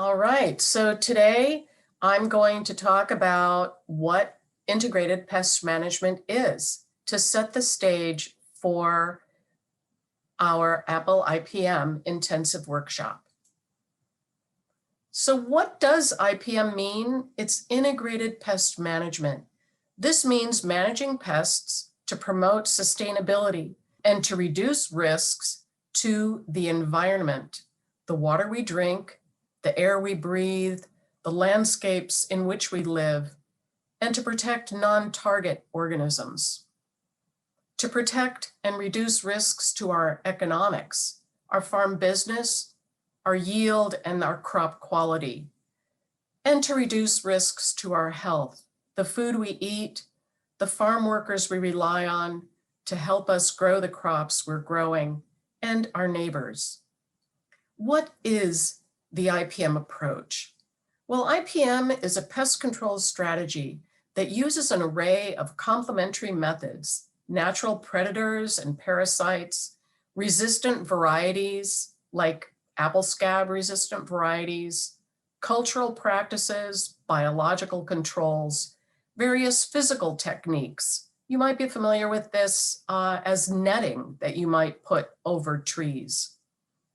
All right, so today I'm going to talk about what integrated pest management is to set the stage for our Apple IPM intensive workshop. So what does IPM mean? It's integrated pest management. This means managing pests to promote sustainability and to reduce risks to the environment, the water we drink, the air we breathe, the landscapes in which we live, and to protect non-target organisms. To protect and reduce risks to our economics, our farm business, our yield, and our crop quality. And to reduce risks to our health, the food we eat, the farm workers we rely on to help us grow the crops we're growing, and our neighbors. What is the IPM approach? Well, IPM is a pest control strategy that uses an array of complementary methods, natural predators and parasites, resistant varieties like apple scab resistant varieties, cultural practices, biological controls, various physical techniques. You might be familiar with this as netting that you might put over trees,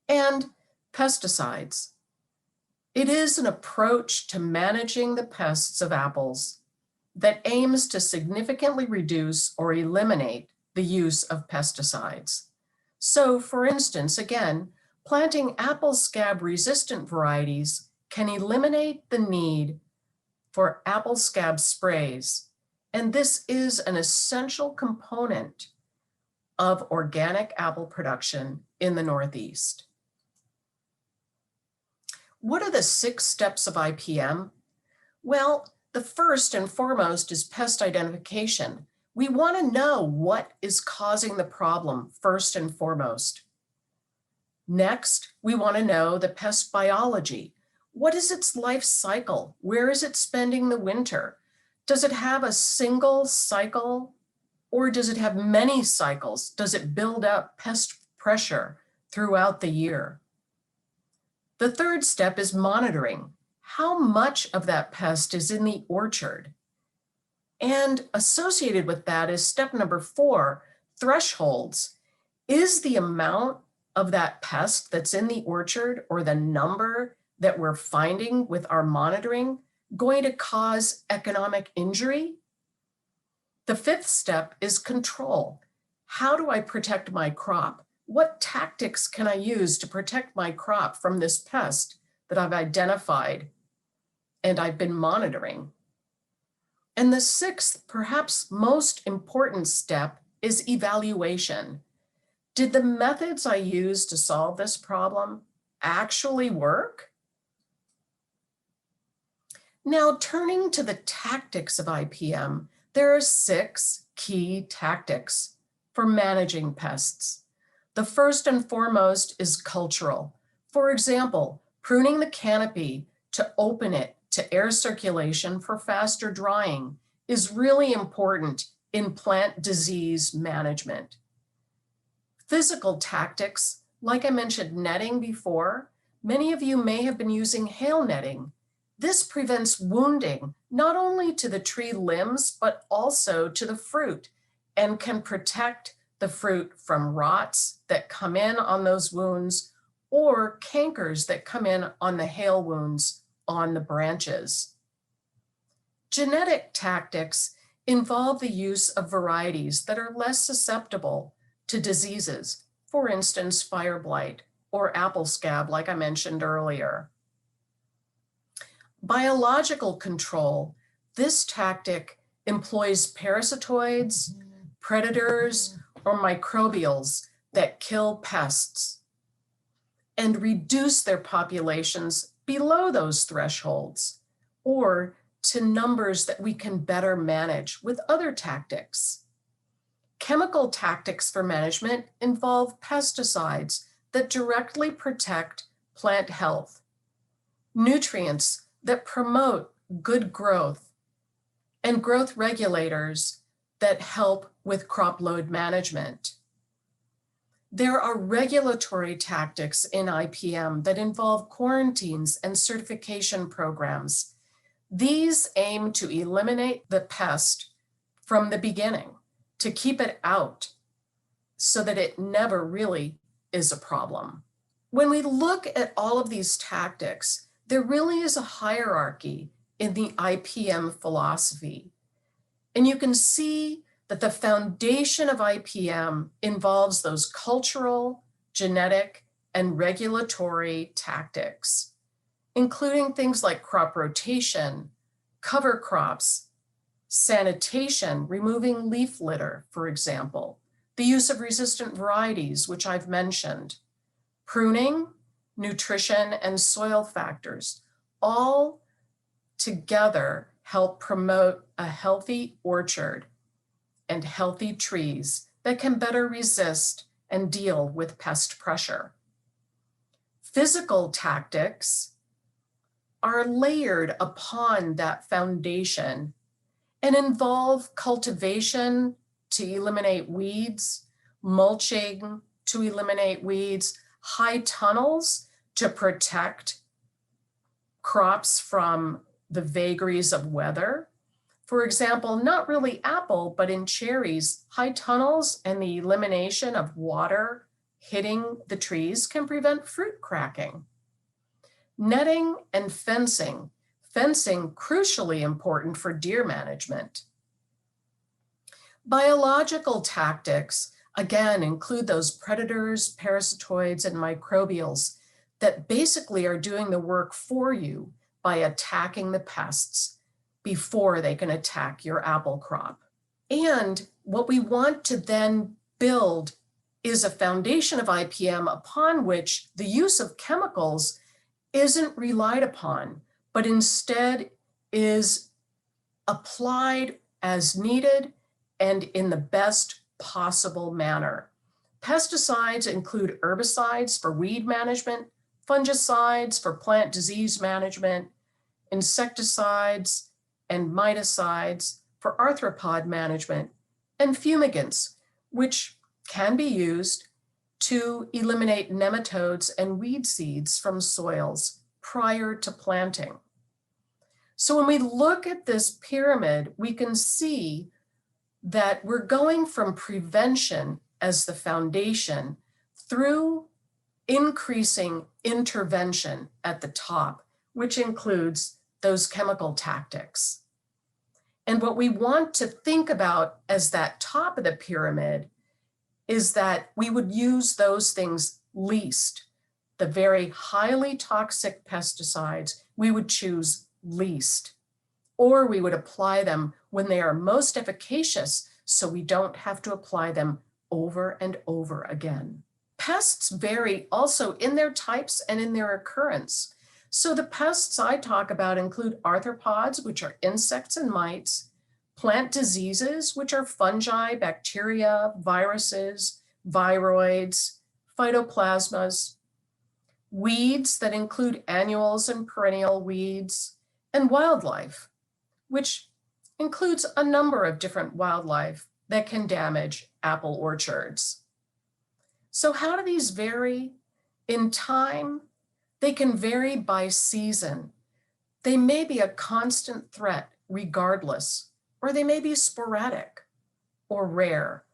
and pesticides. It is an approach to managing the pests of apples that aims to significantly reduce or eliminate the use of pesticides. So, for instance, again, planting apple scab resistant varieties can eliminate the need for apple scab sprays, and this is an essential component of organic apple production in the Northeast. What are the 6 steps of IPM? Well, the first and foremost is pest identification. We want to know what is causing the problem first and foremost. Next, we want to know the pest biology. What is its life cycle? Where is it spending the winter? Does it have a single cycle or does it have many cycles? Does it build up pest pressure throughout the year? The third step is monitoring. How much of that pest is in the orchard? And associated with that is step number 4, thresholds. Is the amount of that pest that's in the orchard or the number that we're finding with our monitoring going to cause economic injury? The 5th step is control. How do I protect my crop? What tactics can I use to protect my crop from this pest that I've identified and I've been monitoring? And the 6th, perhaps most important step is evaluation. Did the methods I used to solve this problem actually work? Now, turning to the tactics of IPM, there are 6 key tactics for managing pests. The first and foremost is cultural. For example, pruning the canopy to open it to air circulation for faster drying is really important in plant disease management. Physical tactics, like I mentioned netting before, many of you may have been using hail netting. This prevents wounding not only to the tree limbs, but also to the fruit and can protect the fruit from rots that come in on those wounds or cankers that come in on the hail wounds on the branches. Genetic tactics involve the use of varieties that are less susceptible to diseases, for instance, fire blight or apple scab, like I mentioned earlier. Biological control, this tactic employs parasitoids, predators, or microbials that kill pests and reduce their populations below those thresholds or to numbers that we can better manage with other tactics. Chemical tactics for management involve pesticides that directly protect plant health, nutrients that promote good growth, and growth regulators that help with crop load management. There are regulatory tactics in IPM that involve quarantines and certification programs. These aim to eliminate the pest from the beginning, to keep it out so that it never really is a problem. When we look at all of these tactics, there really is a hierarchy in the IPM philosophy. And you can see that the foundation of IPM involves those cultural, genetic, and regulatory tactics, including things like crop rotation, cover crops, sanitation, removing leaf litter, for example, the use of resistant varieties, which I've mentioned, pruning, nutrition, and soil factors, all together help promote a healthy orchard and healthy trees that can better resist and deal with pest pressure. Physical tactics are layered upon that foundation and involve cultivation to eliminate weeds, mulching to eliminate weeds, high tunnels to protect crops from the vagaries of weather. For example, not really apple, but in cherries, high tunnels and the elimination of water hitting the trees can prevent fruit cracking. Netting and fencing. Fencing, crucially important for deer management. Biological tactics, again, include those predators, parasitoids, and microbials that basically are doing the work for you by attacking the pests before they can attack your apple crop. And what we want to then build is a foundation of IPM upon which the use of chemicals isn't relied upon, but instead is applied as needed and in the best possible manner. Pesticides include herbicides for weed management, fungicides for plant disease management, insecticides and miticides for arthropod management, and fumigants, which can be used to eliminate nematodes and weed seeds from soils prior to planting. So when we look at this pyramid, we can see that we're going from prevention as the foundation through increasing intervention at the top, which includes those chemical tactics. And what we want to think about as that top of the pyramid is that we would use those things least. The very highly toxic pesticides, we would choose least, or we would apply them when they are most efficacious so we don't have to apply them over and over again. Pests vary also in their types and in their occurrence. So the pests I talk about include arthropods, which are insects and mites, plant diseases, which are fungi, bacteria, viruses, viroids, phytoplasmas, weeds that include annuals and perennial weeds, and wildlife, which includes a number of different wildlife that can damage apple orchards. So how do these vary? In time, they can vary by season. They may be a constant threat regardless, or they may be sporadic or rare.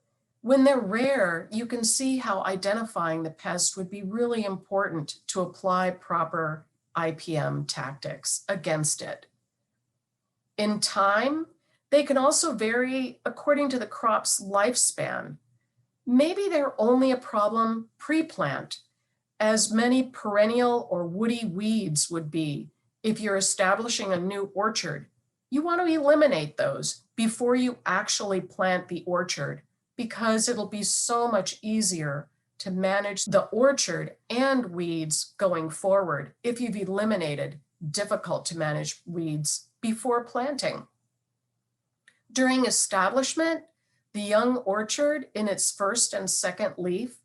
When they're rare, you can see how identifying the pest would be really important to apply proper IPM tactics against it. In time, they can also vary according to the crop's lifespan. Maybe they're only a problem pre-plant, as many perennial or woody weeds would be if you're establishing a new orchard. You want to eliminate those before you actually plant the orchard, because it'll be so much easier to manage the orchard and weeds going forward if you've eliminated difficult to manage weeds before planting. During establishment, the young orchard in its first and second leaf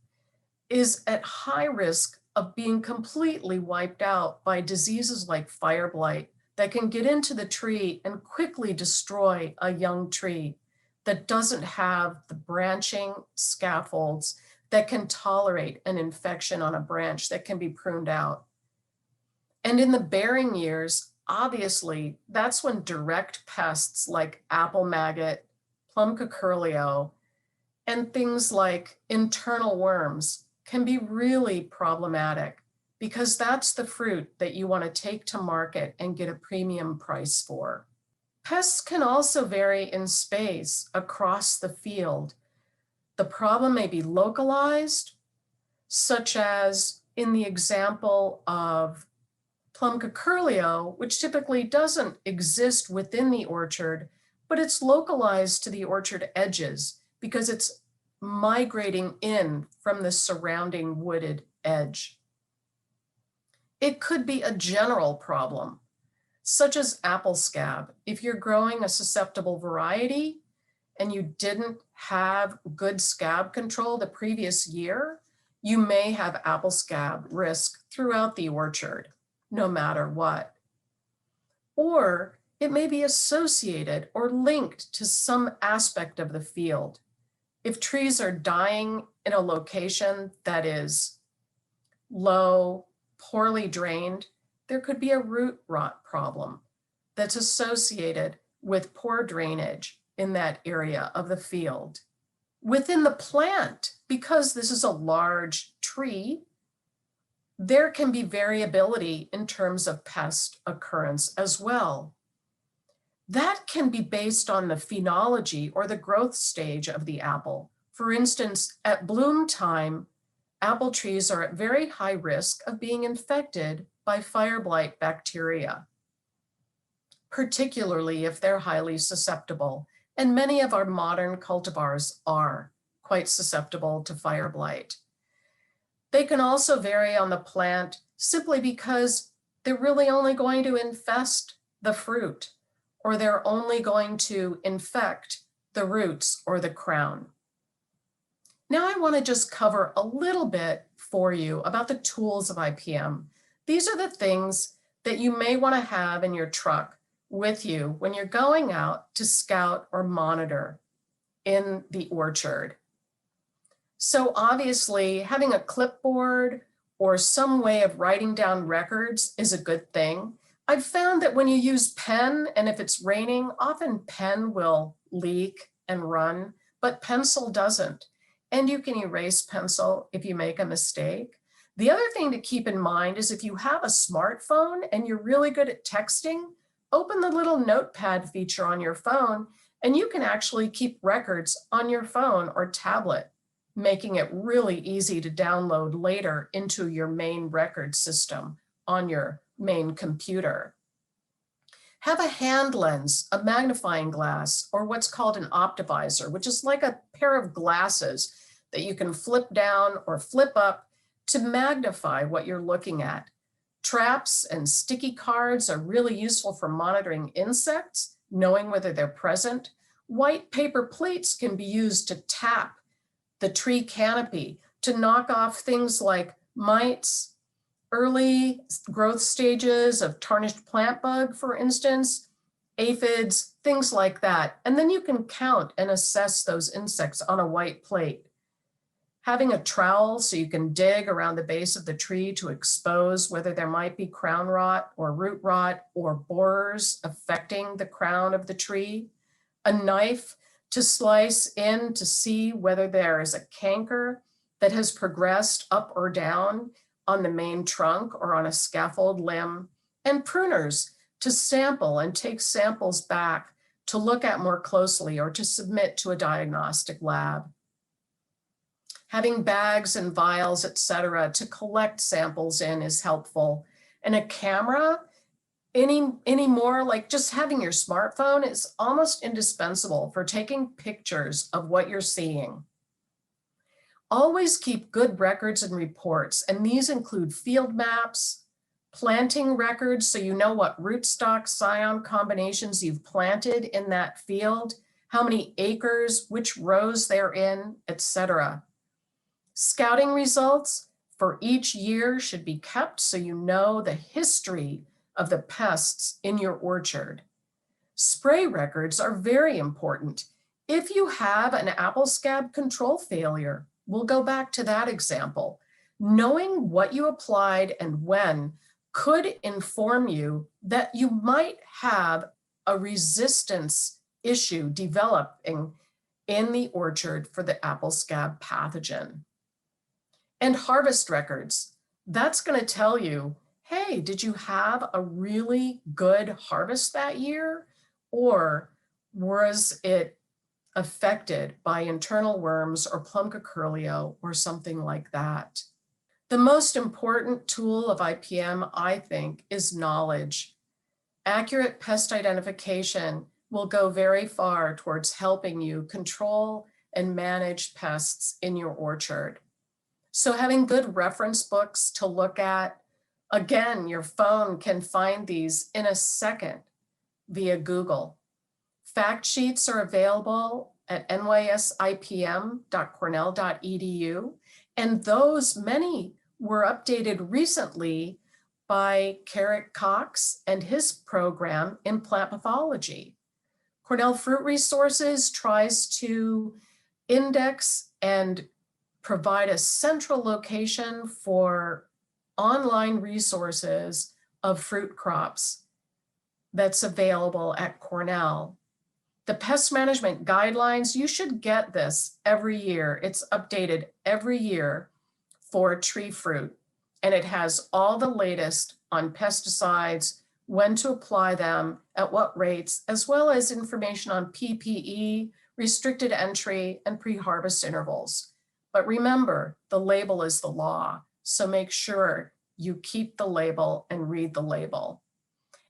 is at high risk of being completely wiped out by diseases like fire blight that can get into the tree and quickly destroy a young tree that doesn't have the branching scaffolds that can tolerate an infection on a branch that can be pruned out. And in the bearing years, obviously, that's when direct pests like apple maggot, plum cucurleo, and things like internal worms can be really problematic because that's the fruit that you want to take to market and get a premium price for. Pests can also vary in space across the field. The problem may be localized, such as in the example of plum cucurleo, which typically doesn't exist within the orchard, but it's localized to the orchard edges because it's migrating in from the surrounding wooded edge. It could be a general problem, such as apple scab. If you're growing a susceptible variety and you didn't have good scab control the previous year, you may have apple scab risk throughout the orchard, no matter what. Or it may be associated or linked to some aspect of the field. If trees are dying in a location that is low, poorly drained, there could be a root rot problem that's associated with poor drainage in that area of the field. Within the plant, because this is a large tree, there can be variability in terms of pest occurrence as well. That can be based on the phenology or the growth stage of the apple. For instance, at bloom time, apple trees are at very high risk of being infected by fire blight bacteria, particularly if they're highly susceptible. And many of our modern cultivars are quite susceptible to fire blight. They can also vary on the plant simply because they're really only going to infest the fruit, or they're only going to infect the roots or the crown. Now I want to just cover a little bit for you about the tools of IPM. These are the things that you may want to have in your truck with you when you're going out to scout or monitor in the orchard. So obviously, having a clipboard or some way of writing down records is a good thing. I've found that when you use pen, and if it's raining, often pen will leak and run, but pencil doesn't. And you can erase pencil if you make a mistake. The other thing to keep in mind is if you have a smartphone and you're really good at texting, open the little notepad feature on your phone, and you can actually keep records on your phone or tablet, making it really easy to download later into your main record system on your main computer. Have a hand lens, a magnifying glass, or what's called an optivisor, which is like a pair of glasses that you can flip down or flip up to magnify what you're looking at. Traps and sticky cards are really useful for monitoring insects, knowing whether they're present. White paper plates can be used to tap the tree canopy to knock off things like mites, early growth stages of tarnished plant bug, for instance, aphids, things like that. And then you can count and assess those insects on a white plate. Having a trowel so you can dig around the base of the tree to expose whether there might be crown rot or root rot or borers affecting the crown of the tree. A knife to slice in to see whether there is a canker that has progressed up or down on the main trunk or on a scaffold limb. And pruners to sample and take samples back to look at more closely or to submit to a diagnostic lab. Having bags and vials, etc., to collect samples in is helpful. And a camera, anymore, like just having your smartphone is almost indispensable for taking pictures of what you're seeing. Always keep good records and reports, and these include field maps, planting records so you know what rootstock scion combinations you've planted in that field, how many acres, which rows they're in, etc. Scouting results for each year should be kept so you know the history of the pests in your orchard. Spray records are very important. If you have an apple scab control failure, we'll go back to that example. Knowing what you applied and when could inform you that you might have a resistance issue developing in the orchard for the apple scab pathogen. And harvest records, that's going to tell you, hey, did you have a really good harvest that year? Or was it affected by internal worms or Plumca curleo or something like that? The most important tool of IPM, I think, is knowledge. Accurate pest identification will go very far towards helping you control and manage pests in your orchard. So having good reference books to look at, again, your phone can find these in a second via Google. Fact sheets are available at nysipm.cornell.edu, and those many were updated recently by Carrick Cox and his program in plant pathology. Cornell Fruit Resources tries to index and provide a central location for online resources of fruit crops that's available at Cornell. The pest management guidelines, you should get this every year. It's updated every year for tree fruit, and it has all the latest on pesticides, when to apply them, at what rates, as well as information on PPE, restricted entry, and pre-harvest intervals. But remember, the label is the law, so make sure you keep the label and read the label.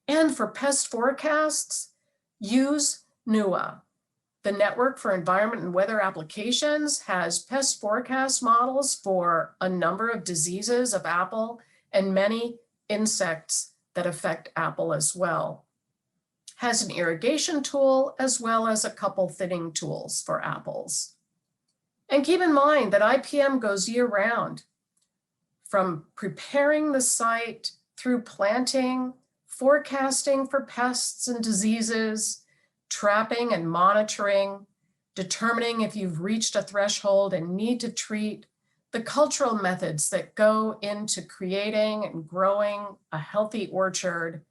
And for pest forecasts, use NUA. The Network for Environment and Weather Applications has pest forecast models for a number of diseases of apple and many insects that affect apple as well. Has an irrigation tool as well as a couple thinning tools for apples. And keep in mind that IPM goes year-round, from preparing the site through planting, forecasting for pests and diseases, trapping and monitoring, determining if you've reached a threshold and need to treat, the cultural methods that go into creating and growing a healthy orchard,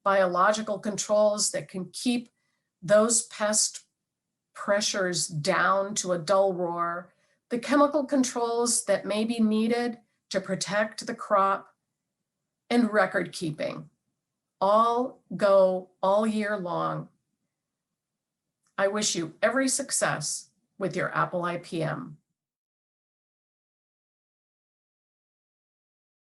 biological controls that can keep those pest pressures down to a dull roar, the chemical controls that may be needed to protect the crop, and record keeping. All go all year long. I wish you every success with your Apple IPM.